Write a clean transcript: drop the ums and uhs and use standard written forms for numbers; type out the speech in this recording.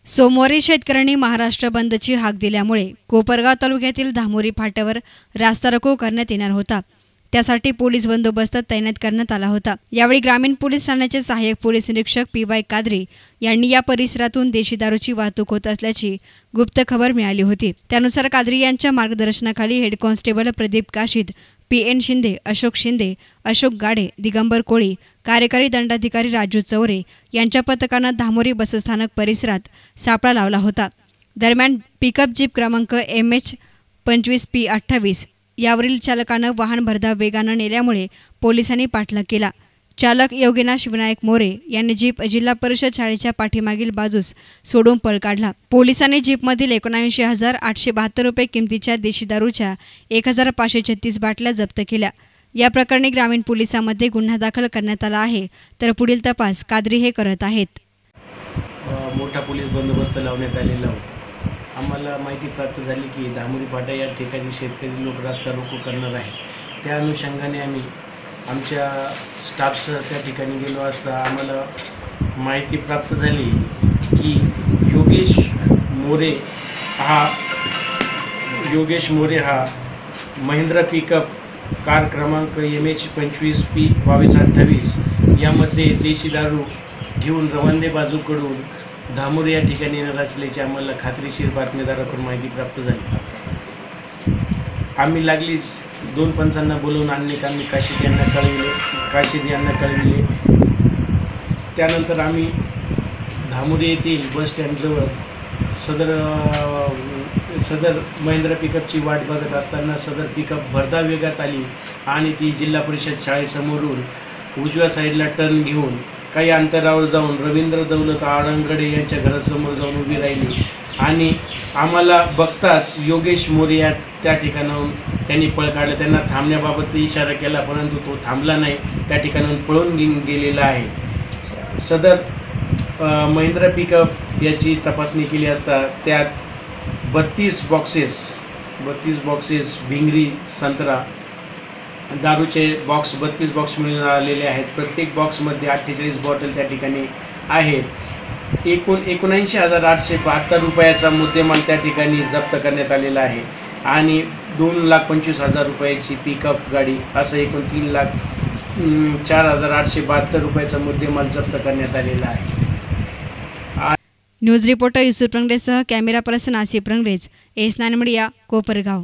सोमवारी शेतकऱ्यांनी महाराष्ट्र बंदची हाक दिल्यामुळे कोपरगाव तालुक्यातील धामोरी फाट्यावर रास्ता रोको करण्यात येणार होता। त्यासाठी पोलीस बंदोबस्त तैनात करण्यात आला होता। यावेळी ग्रामीण पोलीस ठाण्याचे सहाय्यक पोलीस निरीक्षक पी.वाय. कादरी यांनी या परिसरातून देशी दारूची वाहतूक होत असल्याची गुप्त खबर मिळाली होती। त्यानुसार कादरी यांच्या मार्गदर्शनाखाली head constable Pradeep Kashid, P N. Shinde, Ashok Shinde, Ashok Gade, Digambar Koli, कार्यकारी दंडाधिकारी राजू चौरे यांच्या पथकानं धामोरी बसस्थानक परिसरात सापळा लावला होता। दरम्यान पिकअप जीप क्रमांक MH25P28 यावरील चालकानं वाहन भरधाव वेगानं नेल्यामुळे पोलिसांनी पाठलाग केला। चालक योगेनाश विनायक मोरे यांनी जीप जिल्हा परिषद शाळेच्या पाठीमागील बाजूस सोडून पळ काढला। पोलिसांनी जीपमधील 79,872 रुपये किमतीच्या देशी दारूच्या 1,536 बाटल्या जप्त केल्या। या प्रकरणी ग्रामीण पोलिसांमध्ये गुन्हा दाखल करण्यात आला आहे, तर पुढील तपास कादरी हे करत आहेत। मोठा पोलीस बंदोबस्त लावण्यात आलेला होता। आम्हाला माहिती प्राप्त झाली की धामोरी फाटा या ठिकाणी शेतकरी लोक रास्ता रोको करणार आहेत। त्या अनुषंगाने आम्ही आमच्या स्टाफसह त्या ठिकाणी गेलो असता आम्हाला माहिती प्राप्त झाली की योगेश मोरे हा महिंद्रा पिकअप कार क्रमांक MH25P28 यामध्ये देशी दारू घेऊन रवंदे बाजूकडून धामोरी या ठिकाणी येणार असल्याची आम्हाला खात्रीशीर बातमीदाराकडून माहिती प्राप्त झाली। आम्ही लागलीच 2 पंचांना बोलवून अनेक आम्ही काशीद यांना कळविले। त्यानंतर आम्ही धामोरी येथील बस स्टँडजवळ सदर महिंद्रा पिकअपची वाट बघत असताना सदर पिकअप भरधाव वेगात आली आणि ती जिल्हा परिषद शाळेसमोरून उजव्या साईडला टर्न घेऊन काही अंतरावर जाऊन रवींद्र दौलत आडंगडे यांच्या घरासमोर जाऊन उभी राहिली आणि आम्हाला बघताच योगेश मोरे या त्या ठिकाणाहून त्यांनी पळ काढलं। त्यांना थांबण्याबाबत इशारा केला, परंतु तो थांबला नाही, त्या ठिकाणाहून पळून गेलेला आहे। सदर महिंद्रा पिकअप याची तपासणी केली असता त्यात 32 बॉक्सेस भिंगरी संत्रा दारूचे 32 बॉक्स मिळून आलेले आहेत। प्रत्येक बॉक्समध्ये 48 बॉटल त्या ठिकाणी आहेत। एकूण 79,872 रुपयाचा मुद्देमाल त्या ठिकाणी जप्त करण्यात आलेला आहे आणि 2,25,000 रुपयाची पिकअप गाडी असं एकूण 3,04,872 रुपयाचा मुद्देमाल जप्त करण्यात आलेला आहे। न्यूज रिपोर्टर युसुफ रंगरेजसह camera person Asif Rangrez, S nine media, Kopargaon.